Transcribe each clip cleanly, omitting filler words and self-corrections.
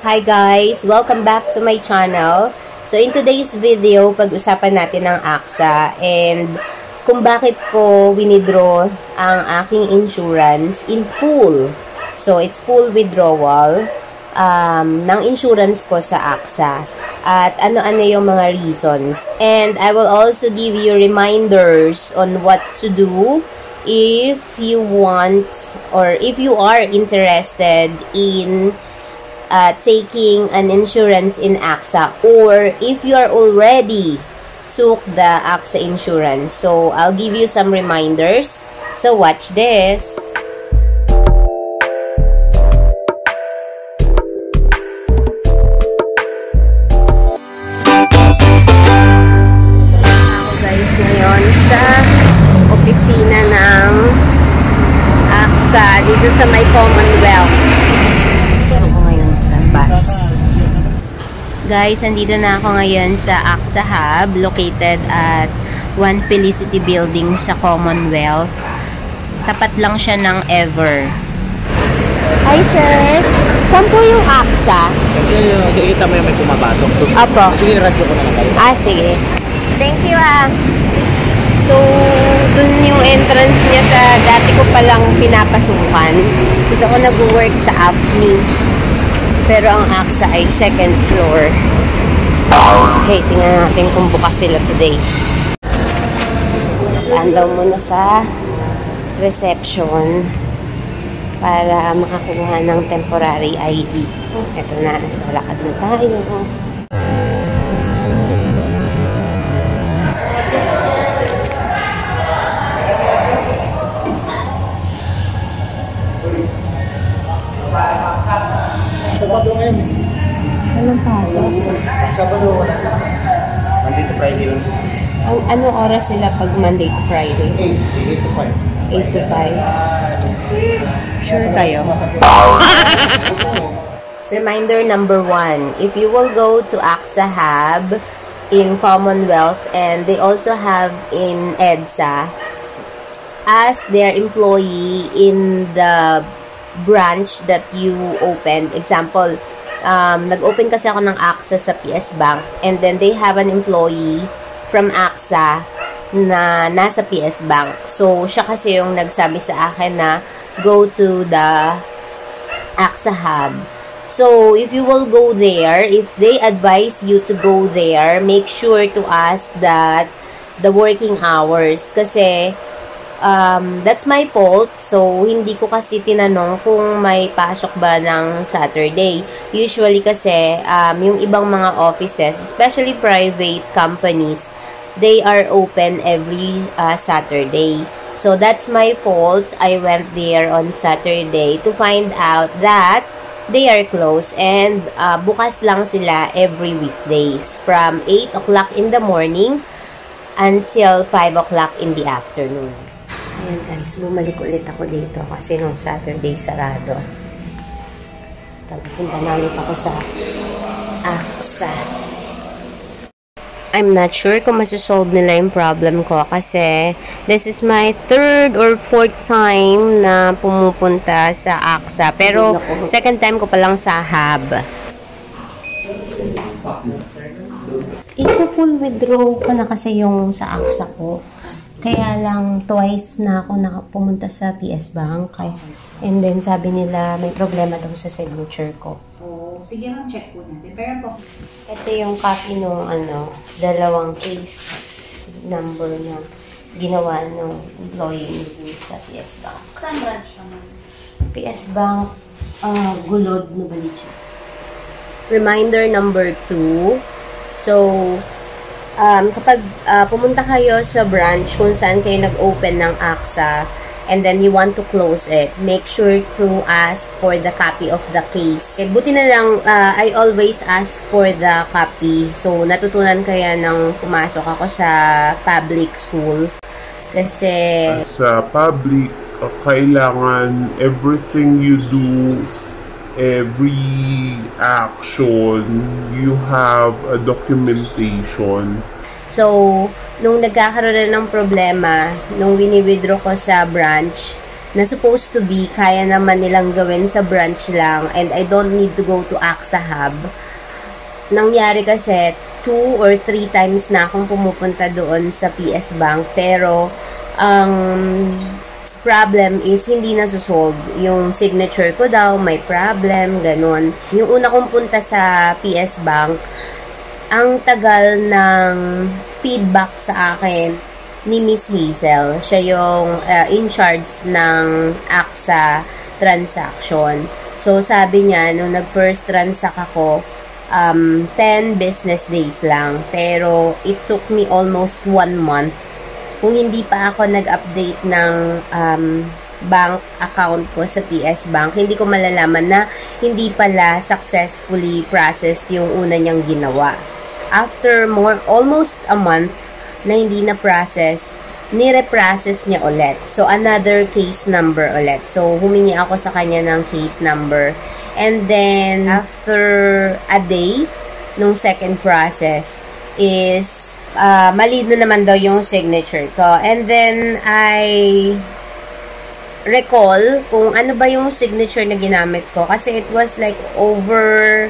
Hi guys! Welcome back to my channel. So in today's video, pag-usapan natin ang AXA and kung bakit ko winidraw ang aking insurance in full. So it's full withdrawal ng insurance ko sa AXA. At ano-ano yung mga reasons. And I will also give you reminders on what to do if you want or if you are interested in taking an insurance in AXA, or if you are already took the AXA insurance. So I'll give you some reminders. So watch this. Ako guys ngayon sa opisina ng AXA dito sa may Commonwealth. Guys, andito na ako ngayon sa AXA Hub, located at One Felicity Building sa Commonwealth. Tapat lang siya ng Ever. Hi sir! Saan po yung AXA? Kita mo yung may pumapasok. Opo. Sige, radyo ko na lang kayo. Sige. Thank you So, dun yung entrance niya sa dati ko palang pinapasukan. Dito ako nag-work sa AFMI. Pero ang AXA ay second floor. Okay, tingnan natin kung bukas sila today. Tandaw muna sa reception para makakuha ng temporary ID. Ito na, lakad na tayo. Walang pasok. Sabado wala sila. Monday to Friday lang sila. Anong oras sila pag Monday to Friday? 8 to 5. 8 to 5. Sure kayo? Reminder number 1. If you will go to AXA Hub in Commonwealth, and they also have in EDSA, as their employee in the branch that you opened. Example, nag-open kasi ako ng AXA sa PS Bank, and then they have an employee from AXA na nasa PS Bank. So, siya kasi yung nagsabi sa akin na go to the AXA Hub. So, if you will go there, if they advise you to go there, make sure to ask that the working hours. Kasi, that's my fault. So, hindi ko kasi tinanong kung may pasok ba ng Saturday. Usually kasi, yung ibang mga offices, especially private companies, they are open every Saturday. So, that's my fault. I went there on Saturday to find out that they are closed and bukas lang sila every weekdays from 8 o'clock in the morning until 5 o'clock in the afternoon. Ayan guys, bumalik ulit ako dito kasi nung Saturday sarado. Punta namin ako sa AXA. I'm not sure kung masosolve nila yung problem ko kasi this is my 3rd or 4th time na pumupunta sa AXA. Pero second time ko palang sa Hub. Full withdraw ko na kasi yung sa AXA ko. Kaya lang twice na ako pumunta sa PS Bank. And then sabi nila may problema daw sa signature ko. Sige lang, check po natin. Pero po, ito yung copy nung dalawang case number na ginawa ng employee sa PS Bank. saan branch naman? PS Bank, Gulod, Novaliches. Reminder number 2. So, kapag pumunta kayo sa branch kung saan kayo nag-open ng AXA, and then you want to close it, make sure to ask for the copy of the case. Okay, buti na lang, I always ask for the copy. So, natutunan kaya nang pumasok ako sa public school. Kasi sa public, kailangan everything you do, every action, you have a documentation. So, nung nagkakaroon na ng problema, nung wini-withdraw ko sa branch, na supposed to be, kaya naman nilang gawin sa branch lang and I don't need to go to AXA Hub. Nangyari kasi 2 or 3 times na akong pumupunta doon sa PS Bank, pero ang problem is hindi nasusolve. Yung signature ko daw may problem, ganun. Yung una kong punta sa PS Bank, ang tagal ng feedback sa akin ni Miss Hazel. Siya yung in charge ng AXA transaction. So, sabi niya, nung nag-first transact ako, 10 business days lang. Pero, it took me almost 1 month. Kung hindi pa ako nag-update ng bank account ko sa PS Bank, hindi ko malalaman na hindi pala successfully processed yung una niyang ginawa. After almost a month na hindi na process, nire-process niya ulit. So, another case number ulit. So, humingi ako sa kanya ng case number. And then, after a day, nung second process, is mali na naman daw yung signature ko. And then, I recall kung ano ba yung signature na ginamit ko. Kasi it was like over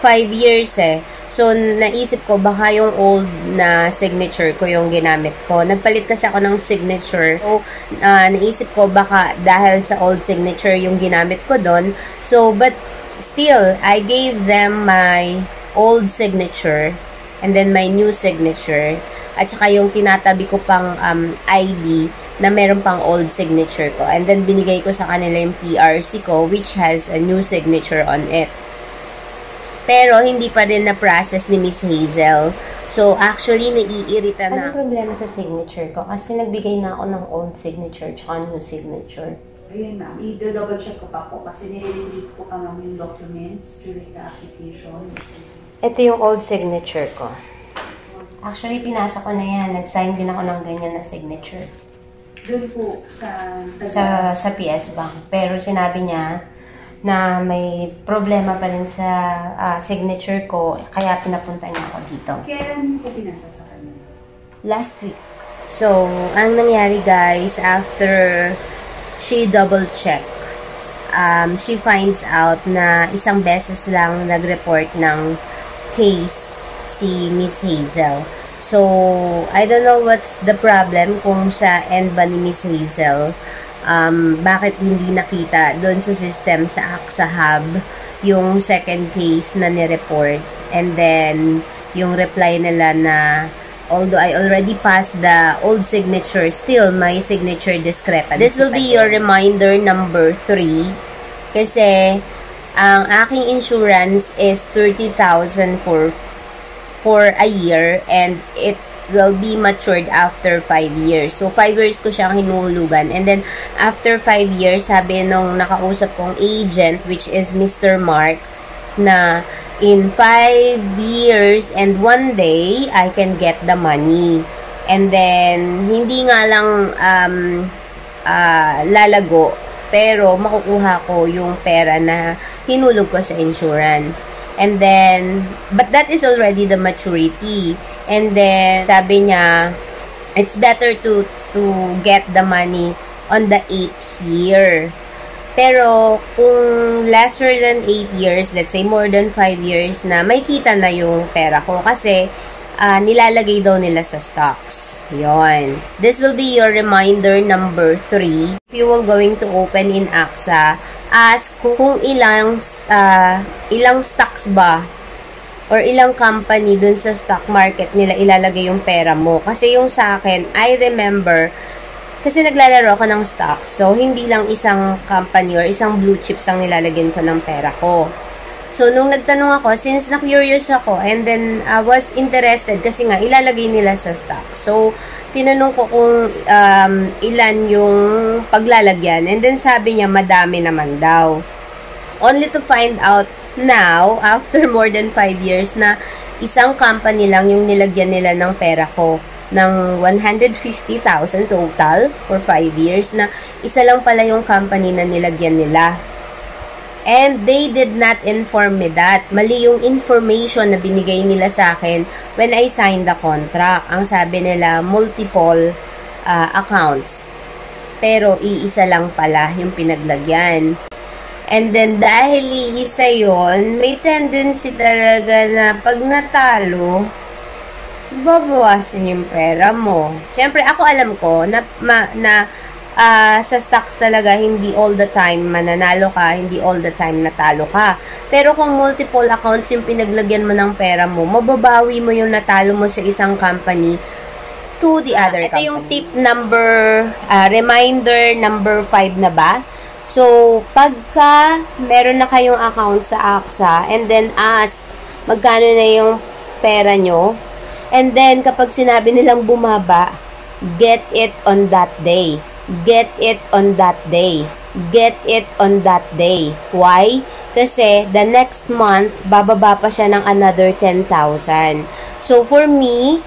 5 years eh. So, naisip ko baka yung old na signature ko yung ginamit ko. Nagpalit kasi ako ng signature. So, naisip ko baka dahil sa old signature yung ginamit ko doon. So, but still, I gave them my old signature and then my new signature. At saka yung tinatabi ko pang ID na meron pang old signature ko. And then, binigay ko sa kanila yung PRC ko which has a new signature on it. Pero, hindi pa rin na-process ni Miss Hazel. So, actually, naiirita na. Anong problema sa signature ko? Kasi nagbigay na ako ng old signature tsaka new signature. Ayun ma'am, i-double check ko pa po kasi nire-retrieve ko pa ma'am yung documents during the application. Ito yung old signature ko. Actually, pinasa ko na yan. Nag-sign din ako ng ganyan na signature. Doon po sa PS Bank. Pero sinabi niya na may problema pa rin sa signature ko, kaya pinapunta niya ako dito. Kailan po pinasa sa kanya? Last week. So, ang nangyari guys, after she double-check, she finds out na isang beses lang nag-report ng case si Miss Hazel. So, I don't know what's the problem kung sa end ba ni Miss Hazel. Bakit hindi nakita doon sa system sa AXA Hub yung second case na ni-report, and then yung reply nila na although I already passed the old signature, still my signature discrepancy. This will be your reminder number 3 kasi ang aking insurance is 30,000 for a year and it will be matured after 5 years. So, 5 years ko siyang hinuhulugan. And then, after 5 years, sabi nung nakausap kong agent, which is Mr. Mark, na in 5 years and 1 day, I can get the money. And then, hindi nga lang lalago, pero makukuha ko yung pera na hinulog ko sa insurance. And then, but that is already the maturity. And then, sabi niya, it's better to get the money on the 8th year. Pero, kung lesser than 8 years, let's say more than 5 years na, may kita na yung pera ko. Kasi, nilalagay daw nila sa stocks. Yon. This will be your reminder number 3. If you will going to open in AXA, ask kung ilang stocks ba or ilang company dun sa stock market nila ilalagay yung pera mo. Kasi yung sa akin, I remember, kasi naglalaro ako ng stocks. So, hindi lang isang company or isang blue chips ang nilalagyan ko ng pera ko. So, nung nagtanong ako, since na-curious ako, and then I was interested kasi nga, ilalagay nila sa stocks. So, tinanong ko kung ilan yung paglalagyan. And then, sabi niya, madami naman daw. Only to find out now, after more than 5 years, na isang company lang yung nilagyan nila ng pera ko ng 150,000 total for 5 years, na isa lang pala yung company na nilagyan nila. And they did not inform me that. Mali yung information na binigay nila sa akin when I signed the contract. Ang sabi nila, multiple accounts. pero iisa lang pala yung pinaglagyan. And then, dahil iisa yon, may tendency talaga na pag natalo, babawasan yung pera mo. Siyempre, ako alam ko na sa stocks talaga, hindi all the time mananalo ka, hindi all the time natalo ka. Pero kung multiple accounts yung pinaglagyan mo ng pera mo, mababawi mo yung natalo mo sa isang company to the other company. Ito yung tip reminder number 5 na ba? So, pagka meron na kayong account sa AXA, and then ask magkano na yung pera nyo, and then kapag sinabi nilang bumaba, get it on that day. Get it on that day. Get it on that day. Why? Kasi the next month, bababa pa siya ng another 10,000. So, for me,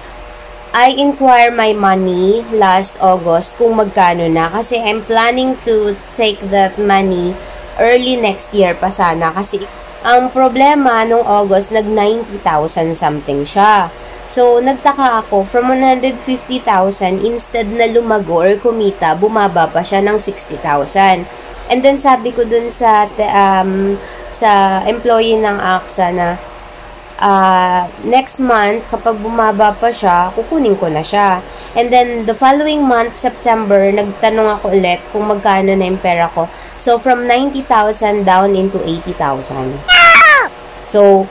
I inquire my money last August kung magkano na. Kasi I'm planning to take that money early next year pa sana. Kasi ang problema nung August, nag 90,000 something siya. So, nagtaka ako, from 150,000, instead na lumago or kumita, bumaba pa siya ng 60,000. And then, sabi ko dun sa employee ng AXA na, next month, kapag bumaba pa siya, kukunin ko na siya. And then, the following month, September, nagtanong ako ulit kung magkano na yung pera ko. So, from 90,000 down into 80,000. So,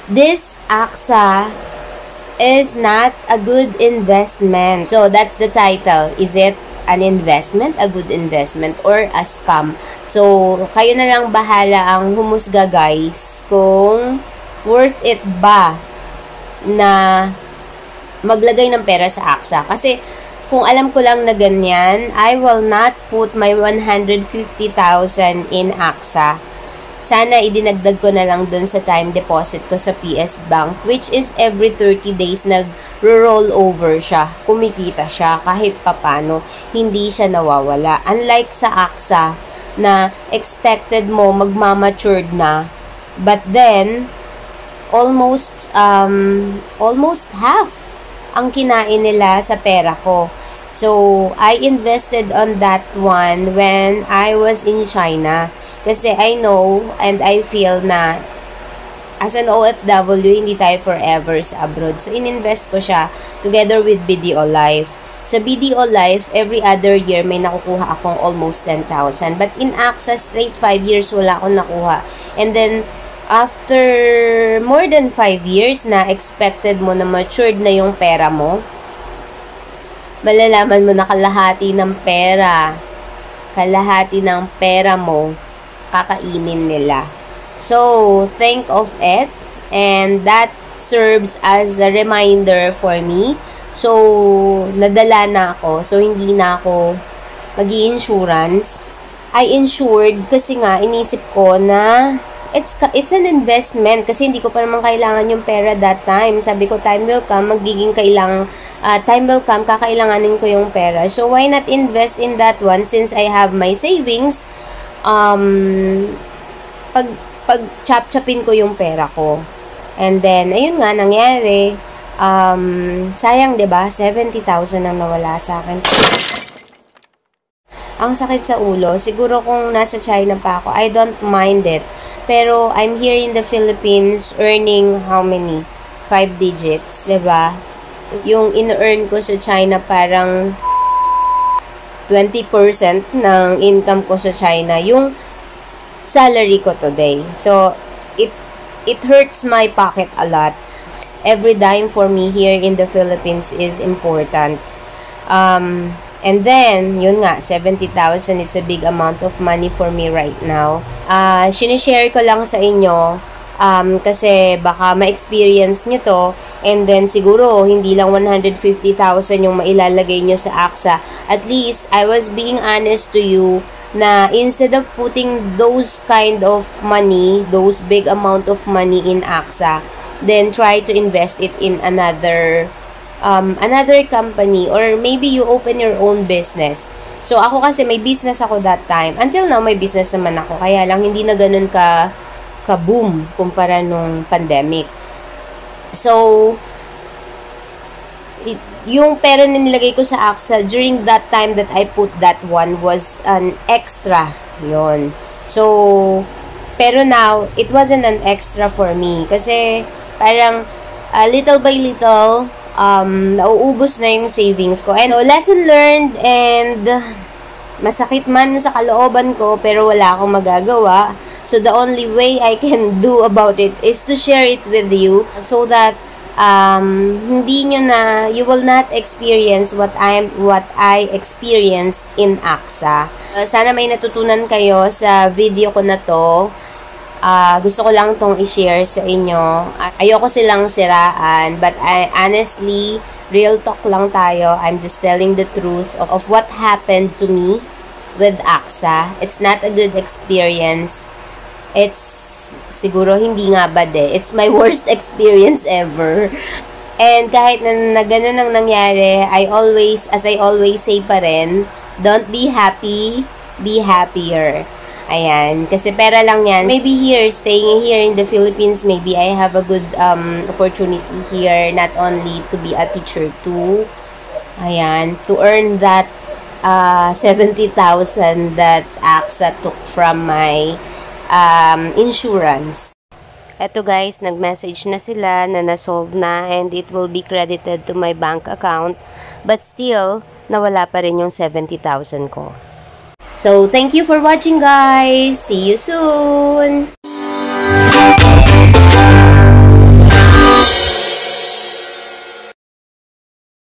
this AXA is not a good investment. So, that's the title. Is it an investment, a good investment, or a scam? So, kayo na lang bahala ang humusga, guys, kung worth it ba na maglagay ng pera sa AXA. Kasi, kung alam ko lang na ganyan, I will not put my 150,000 in AXA. Sana idinagdag ko na lang dun sa time deposit ko sa PS Bank, which is every 30 days nag-roll over siya. Kumikita siya kahit papano. Hindi siya nawawala. Unlike sa AXA na expected mo magmamatured na, but then almost half ang kinain nila sa pera ko. So, I invested on that one when I was in China. Kasi I know and I feel na as an OFW, hindi tayo forever sa abroad. So, ininvest ko siya together with BDO Life. Sa BDO Life, every other year may nakukuha akong almost 10,000. But in AXA, straight 5 years, wala akong nakuha. And then, after more than 5 years na expected mo na matured na yung pera mo, malalaman mo na kalahati ng pera mo, kakainin nila. So, think of it, and that serves as a reminder for me. So, nadala na ako. So, hindi na ako mag-i-insurance. I insured kasi nga, inisip ko na it's an investment kasi hindi ko pa naman kailangan yung pera that time. Sabi ko, time will come, kakailanganin ko yung pera. So, why not invest in that one since I have my savings? Pag-chop-chopin ko yung pera ko. And then, ayun nga, nangyari. Sayang, 'di ba? 70,000 ang nawala sa akin. Ang sakit sa ulo. Siguro kung nasa China pa ako, I don't mind it. Pero, I'm here in the Philippines earning how many? 5 digits, 'di ba? Yung in-earn ko sa China parang 20% ng income ko sa China, yung salary ko today. So, it hurts my pocket a lot. Every dime for me here in the Philippines is important. And then, yun nga, 70,000, it's a big amount of money for me right now. Sinishare ko lang sa inyo, kasi baka ma-experience nyo to, and then siguro, hindi lang 150,000 yung mailalagay nyo sa AXA. At least, I was being honest to you, na instead of putting those kind of money, those big amount of money in AXA, then try to invest it in another company, or maybe you open your own business. So, ako kasi may business ako that time. Until now, may business naman ako. Kaya lang, hindi na ganun ka-boom kumpara nung pandemic. So, yung pera na nilagay ko sa AXA during that time that I put that one was an extra. Yun. So, pero now, it wasn't an extra for me. Kasi, parang, little by little, nauubos na yung savings ko. And so, lesson learned, and masakit man sa kalooban ko, pero wala akong magagawa. So, the only way I can do about it is to share it with you so that hindi nyo na, you will not experience what I experienced in AXA. Sana may natutunan kayo sa video ko na to. Gusto ko lang tong i-share sa inyo. Ayoko silang siraan, but honestly, real talk lang tayo. I'm just telling the truth of what happened to me with AXA. It's not a good experience. Siguro hindi nga bad eh. It's my worst experience ever. And kahit na ganun ang nangyari, as I always say pa rin, don't be happy, be happier. Ayan. Kasi pera lang yan. Maybe staying here in the Philippines, maybe I have a good opportunity here, not only to be a teacher too. Ayan. To earn that 70,000 that AXA took from my insurance. Eto guys, nag-message na sila na na-solve na and it will be credited to my bank account, but still, nawala pa rin yung 70,000 ko. So, thank you for watching guys! See you soon!